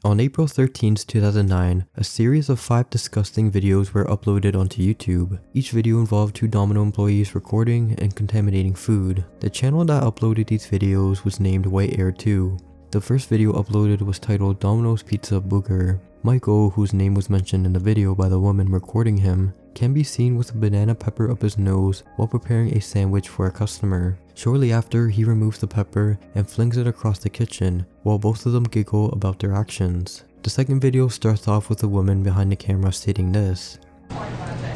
On April 13, 2009, a series of 5 disgusting videos were uploaded onto YouTube. Each video involved 2 Domino employees recording and contaminating food. The channel that uploaded these videos was named White Air 2. The first video uploaded was titled Domino's Pizza Booger. Michael, whose name was mentioned in the video by the woman recording him, can be seen with a banana pepper up his nose while preparing a sandwich for a customer. Shortly after, he removes the pepper and flings it across the kitchen, while both of them giggle about their actions. The second video starts off with a woman behind the camera stating this.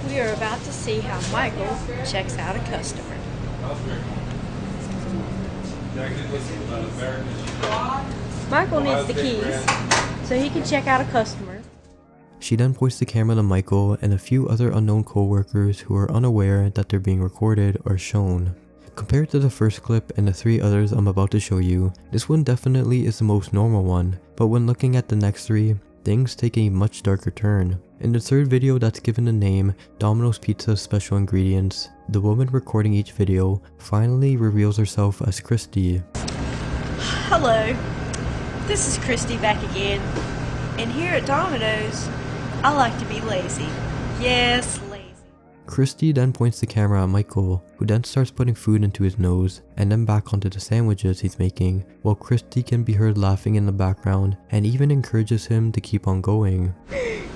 We are about to see how Michael checks out a customer. Michael needs the keys so he can check out a customer. She then points the camera to Michael, and a few other unknown co-workers who are unaware that they're being recorded are shown. Compared to the first clip and the 3 others I'm about to show you, this one definitely is the most normal one, but when looking at the next 3, things take a much darker turn. In the third video that's given the name Domino's Pizza Special Ingredients, the woman recording each video finally reveals herself as Christy. Hello, this is Christy back again, and here at Domino's, I like to be lazy. Yes, lazy. Christy then points the camera at Michael, who then starts putting food into his nose and then back onto the sandwiches he's making, while Christy can be heard laughing in the background and even encourages him to keep on going.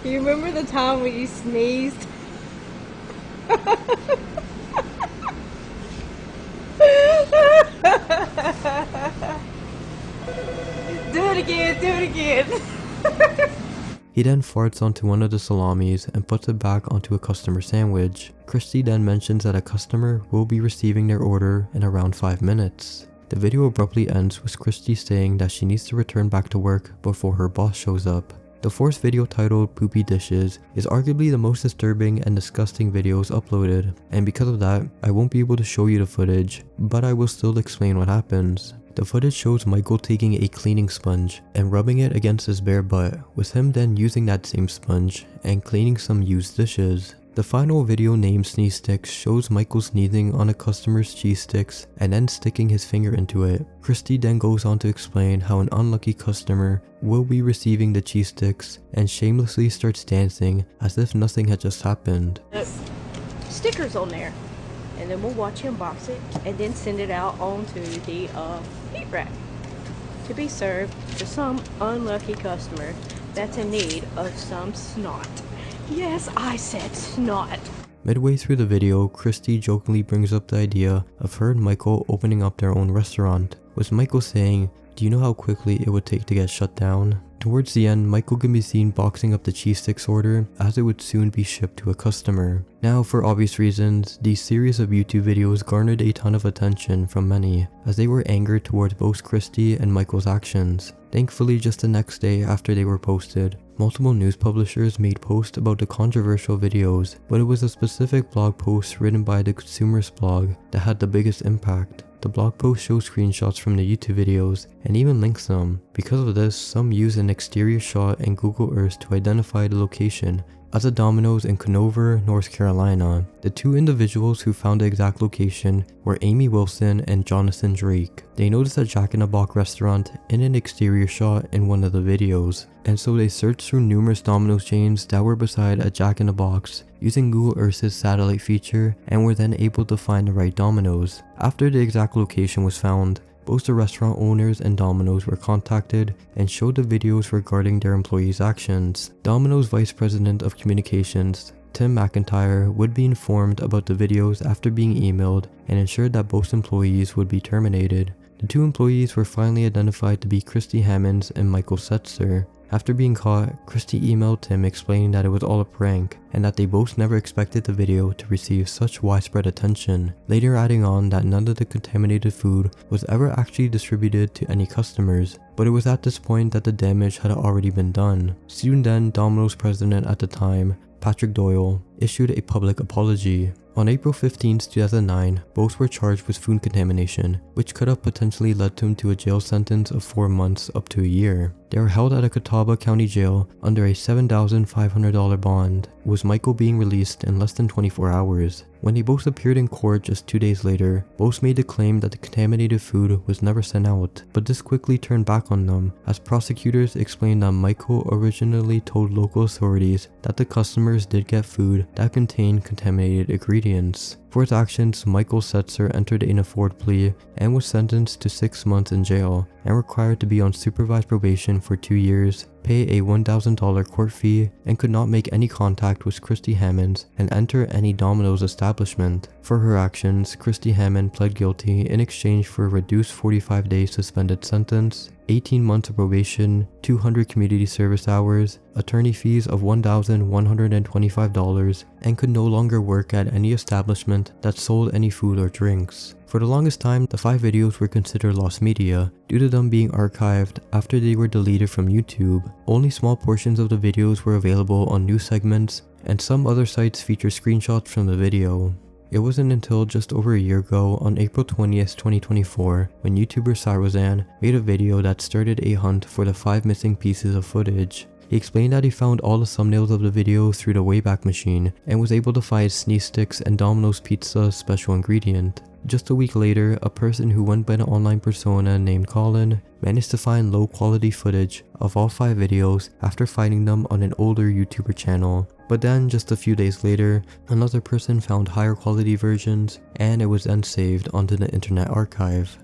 You remember the time when you sneezed? Do it again. He then farts onto one of the salamis and puts it back onto a customer sandwich. Christy then mentions that a customer will be receiving their order in around 5 minutes. The video abruptly ends with Christy saying that she needs to return back to work before her boss shows up. The fourth video, titled Poopy Dishes, is arguably the most disturbing and disgusting videos uploaded, and because of that, I won't be able to show you the footage, but I will still explain what happens. The footage shows Michael taking a cleaning sponge and rubbing it against his bare butt, with him then using that same sponge and cleaning some used dishes. The final video, named Sneeze Sticks, shows Michael sneezing on a customer's cheese sticks and then sticking his finger into it. Christy then goes on to explain how an unlucky customer will be receiving the cheese sticks and shamelessly starts dancing as if nothing had just happened. Stickers on there, and then we'll watch him box it and then send it out onto the heat rack to be served to some unlucky customer that's in need of some snot. Yes, I said snot. Midway through the video, Christy jokingly brings up the idea of her and Michael opening up their own restaurant, with Michael saying, "Do you know how quickly it would take to get shut down?" Towards the end, Michael can be seen boxing up the cheese sticks order as it would soon be shipped to a customer. Now, for obvious reasons, these series of YouTube videos garnered a ton of attention from many, as they were angered towards both Christy and Michael's actions. Thankfully, just the next day after they were posted, multiple news publishers made posts about the controversial videos, but it was a specific blog post written by the Consumerist blog that had the biggest impact. The blog post shows screenshots from the YouTube videos and even links them. Because of this, some used an exterior shot and Google Earth to identify the location as a Domino's in Conover, North Carolina. The 2 individuals who found the exact location were Amy Wilson and Jonathan Drake. They noticed a Jack in the Box restaurant in an exterior shot in one of the videos, and so they searched through numerous Domino's chains that were beside a Jack in the Box using Google Earth's satellite feature, and were then able to find the right Domino's. After the exact location was found, both the restaurant owners and Domino's were contacted and showed the videos regarding their employees' actions. Domino's Vice President of Communications, Tim McIntyre, would be informed about the videos after being emailed and ensured that both employees would be terminated. The 2 employees were finally identified to be Christy Hammonds and Michael Setzer. After being caught, Christy emailed Tim explaining that it was all a prank and that they both never expected the video to receive such widespread attention, later adding on that none of the contaminated food was ever actually distributed to any customers, but it was at this point that the damage had already been done. Soon then, Domino's president at the time, Patrick Doyle, issued a public apology. On April 15, 2009, both were charged with food contamination, which could have potentially led them to a jail sentence of 4 months up to a year. They were held at a Catawba County jail under a $7,500 bond, with Michael being released in less than 24 hours. When they both appeared in court just 2 days later, both made the claim that the contaminated food was never sent out, but this quickly turned back on them as prosecutors explained that Michael originally told local authorities that the customers did get food that contained contaminated ingredients. For his actions, Michael Setzer entered an afford plea and was sentenced to 6 months in jail and required to be on supervised probation for 2 years, pay a $1,000 court fee, and could not make any contact with Christy Hammonds and enter any Domino's establishment. For her actions, Christy Hammond pled guilty in exchange for a reduced 45-day suspended sentence, 18 months of probation, 200 community service hours, attorney fees of $1,125, and could no longer work at any establishment that sold any food or drinks. For the longest time, the 5 videos were considered lost media due to them being archived after they were deleted from YouTube. Only small portions of the videos were available on news segments, and some other sites feature screenshots from the video. It wasn't until just over a year ago, on April 20th, 2024, when YouTuber Sarozan made a video that started a hunt for the 5 missing pieces of footage. He explained that he found all the thumbnails of the video through the Wayback Machine and was able to find sneeze sticks and Domino's Pizza special ingredient. Just a week later, a person who went by an online persona named Colin managed to find low quality footage of all 5 videos after finding them on an older YouTuber channel. But then just a few days later, another person found higher quality versions and it was then saved onto the Internet Archive.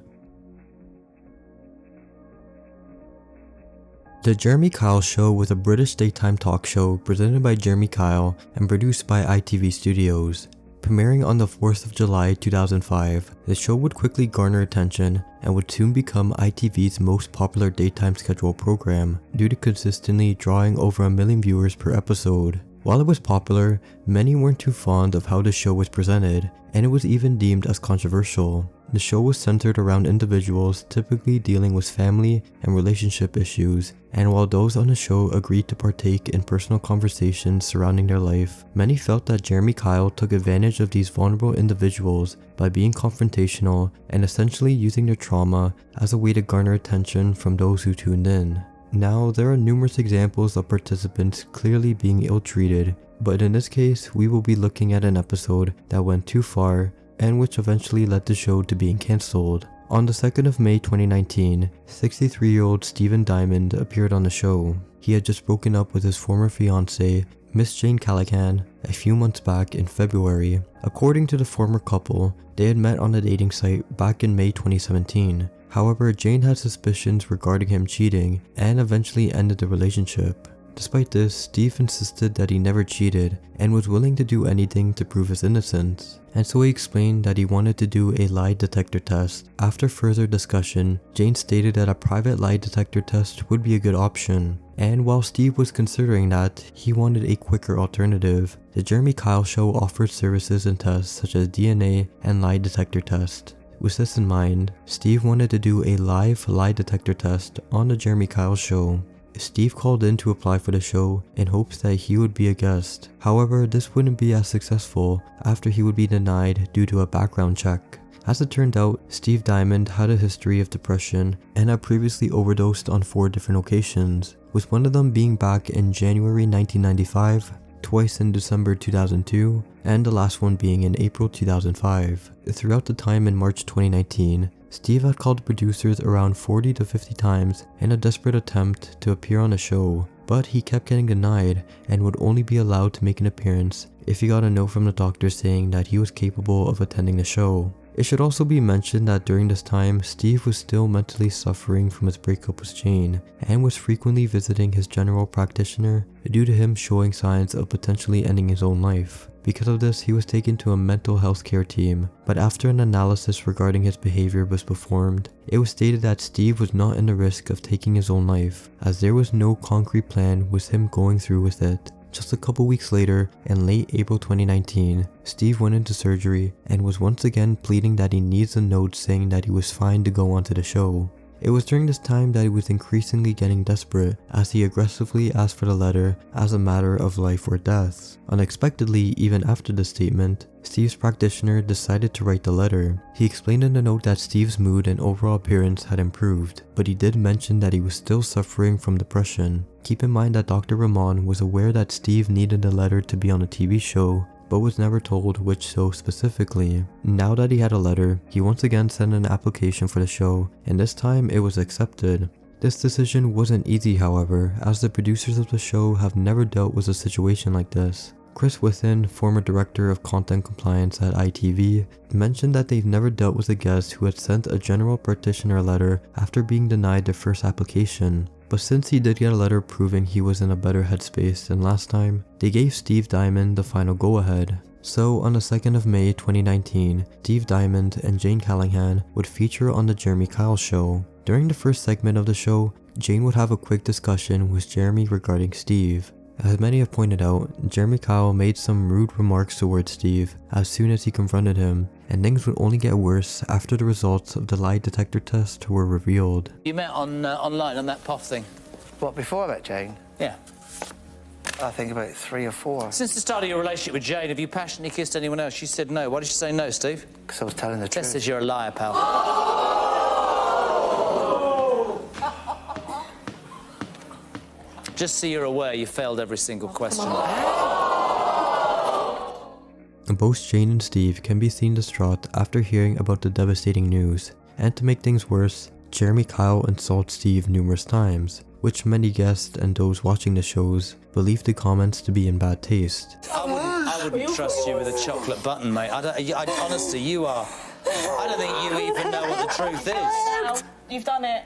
The Jeremy Kyle Show was a British daytime talk show presented by Jeremy Kyle and produced by ITV Studios. Premiering on the 4th of July 2005, the show would quickly garner attention and would soon become ITV's most popular daytime scheduled program due to consistently drawing over 1 million viewers per episode. While it was popular, many weren't too fond of how the show was presented, and it was even deemed as controversial. The show was centered around individuals typically dealing with family and relationship issues, and while those on the show agreed to partake in personal conversations surrounding their life, many felt that Jeremy Kyle took advantage of these vulnerable individuals by being confrontational and essentially using their trauma as a way to garner attention from those who tuned in. Now, there are numerous examples of participants clearly being ill-treated, but in this case, we will be looking at an episode that went too far and which eventually led the show to being cancelled. On the 2nd of May 2019, 63-year-old Stephen Dymond appeared on the show. He had just broken up with his former fiancée, Miss Jane Callaghan, a few months back in February. According to the former couple, they had met on a dating site back in May 2017. However, Jane had suspicions regarding him cheating and eventually ended the relationship. Despite this, Steve insisted that he never cheated and was willing to do anything to prove his innocence, and so he explained that he wanted to do a lie detector test. After further discussion, Jane stated that a private lie detector test would be a good option, and while Steve was considering that, he wanted a quicker alternative. The Jeremy Kyle Show offered services and tests such as DNA and lie detector test. With this in mind, Steve wanted to do a live lie detector test on the Jeremy Kyle Show. Steve called in to apply for the show in hopes that he would be a guest. However, this wouldn't be as successful after he would be denied due to a background check. As it turned out, Steve Dymond had a history of depression and had previously overdosed on 4 different occasions, with one of them being back in January 1995, twice in December 2002, and the last one being in April 2005. Throughout the time in March 2019, Steve had called producers around 40 to 50 times in a desperate attempt to appear on the show, but he kept getting denied and would only be allowed to make an appearance if he got a note from the doctor saying that he was capable of attending the show. It should also be mentioned that during this time, Steve was still mentally suffering from his breakup with Jane and was frequently visiting his general practitioner due to him showing signs of potentially ending his own life. Because of this, he was taken to a mental health care team, but after an analysis regarding his behavior was performed, it was stated that Steve was not in the risk of taking his own life, as there was no concrete plan with him going through with it. Just a couple weeks later, in late April 2019, Steve went into surgery and was once again pleading that he needs a note saying that he was fine to go onto the show. It was during this time that he was increasingly getting desperate, as he aggressively asked for the letter as a matter of life or death. Unexpectedly, even after the statement, Steve's practitioner decided to write the letter. He explained in the note that Steve's mood and overall appearance had improved, but he did mention that he was still suffering from depression. Keep in mind that Dr. Ramon was aware that Steve needed the letter to be on a TV show but was never told which show specifically. Now that he had a letter, he once again sent an application for the show, and this time it was accepted. This decision wasn't easy, however, as the producers of the show have never dealt with a situation like this. Chris Within, former director of content compliance at ITV, mentioned that they've never dealt with a guest who had sent a general practitioner letter after being denied their first application. But since he did get a letter proving he was in a better headspace than last time, they gave Steve Dymond the final go-ahead. So on the 2nd of May 2019, Steve Dymond and Jane Callahan would feature on the Jeremy Kyle show. During the first segment of the show, Jane would have a quick discussion with Jeremy regarding Steve. As many have pointed out, Jeremy Kyle made some rude remarks towards Steve as soon as he confronted him, and things would only get worse after the results of the lie detector test were revealed. You met online on that POF thing? What, before I met Jane? Yeah. I think about 3 or 4. Since the start of your relationship with Jane, have you passionately kissed anyone else? She said no. Why did she say no, Steve? Because I was telling the Tess truth. says you're a liar, pal. Just so you're aware, you failed every single question. Both Jane and Steve can be seen distraught after hearing about the devastating news, and to make things worse, Jeremy Kyle insults Steve numerous times, which many guests and those watching the shows believe the comments to be in bad taste. I wouldn't trust you with a chocolate button, mate. Honestly, you are... I don't think you even know what the truth is. You've done it.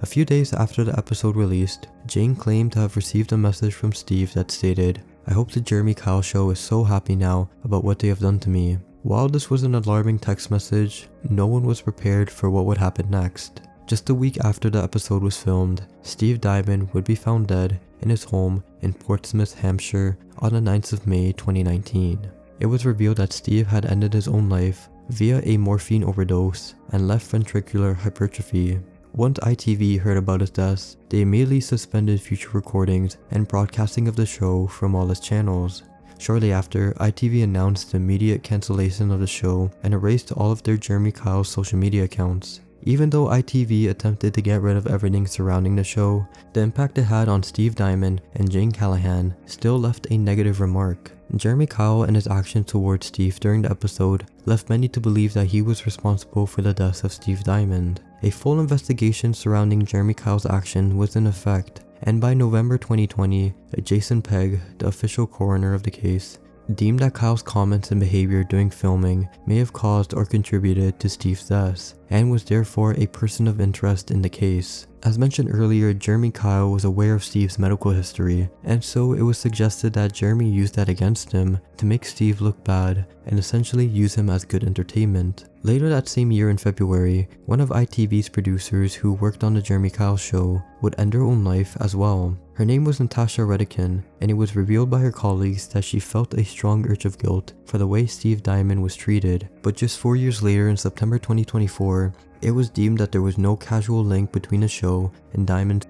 A few days after the episode released, Jane claimed to have received a message from Steve that stated, "I hope the Jeremy Kyle show is so happy now about what they have done to me." While this was an alarming text message, no one was prepared for what would happen next. Just a week after the episode was filmed, Steve Dymond would be found dead in his home in Portsmouth, Hampshire on the 9th of May 2019. It was revealed that Steve had ended his own life via a morphine overdose and left ventricular hypertrophy. Once ITV heard about his death, they immediately suspended future recordings and broadcasting of the show from all its channels. Shortly after, ITV announced the immediate cancellation of the show and erased all of their Jeremy Kyle social media accounts. Even though ITV attempted to get rid of everything surrounding the show, the impact it had on Steve Dymond and Jane Callahan still left a negative remark. Jeremy Kyle and his action towards Steve during the episode left many to believe that he was responsible for the death of Steve Dymond. A full investigation surrounding Jeremy Kyle's action was in effect, and by November 2020, Jason Pegg, the official coroner of the case, deemed that Kyle's comments and behavior during filming may have caused or contributed to Steve's death, and was therefore a person of interest in the case. As mentioned earlier, Jeremy Kyle was aware of Steve's medical history, and so it was suggested that Jeremy used that against him to make Steve look bad and essentially use him as good entertainment. Later that same year in February, one of ITV's producers who worked on the Jeremy Kyle show would end her own life as well. Her name was Natasha Redican, and it was revealed by her colleagues that she felt a strong urge of guilt for the way Steve Dymond was treated. But just 4 years later, in September 2024, it was deemed that there was no causal link between the show and Dymond,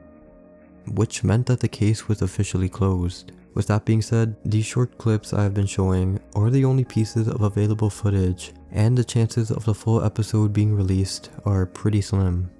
which meant that the case was officially closed. With that being said, these short clips I have been showing are the only pieces of available footage, and the chances of the full episode being released are pretty slim.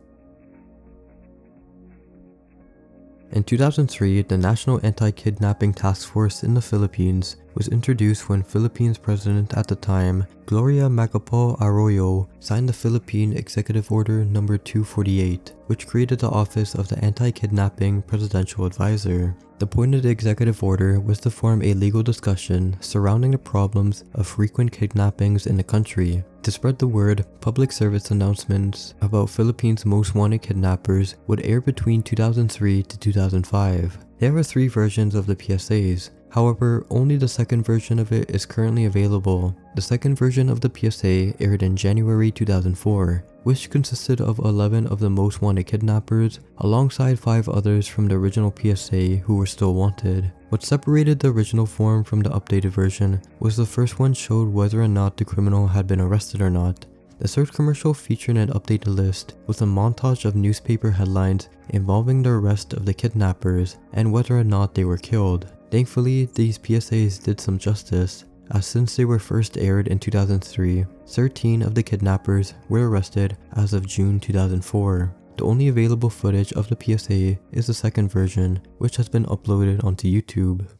In 2003, the National Anti-Kidnapping Task Force in the Philippines was introduced when Philippines President at the time, Gloria Macapagal Arroyo, signed the Philippine Executive Order No. 248, which created the office of the Anti-Kidnapping Presidential Advisor. The point of the executive order was to form a legal discussion surrounding the problems of frequent kidnappings in the country. To spread the word, public service announcements about Philippines' most wanted kidnappers would air between 2003 to 2005. There were 3 versions of the PSAs. However, only the second version of it is currently available. The second version of the PSA aired in January 2004, which consisted of 11 of the most wanted kidnappers, alongside 5 others from the original PSA who were still wanted. What separated the original form from the updated version was the first one showed whether or not the criminal had been arrested or not. The third commercial featured an updated list with a montage of newspaper headlines involving the arrest of the kidnappers and whether or not they were killed. Thankfully, these PSAs did some justice, as since they were first aired in 2003, 13 of the kidnappers were arrested as of June 2004. The only available footage of the PSA is the second version, which has been uploaded onto YouTube.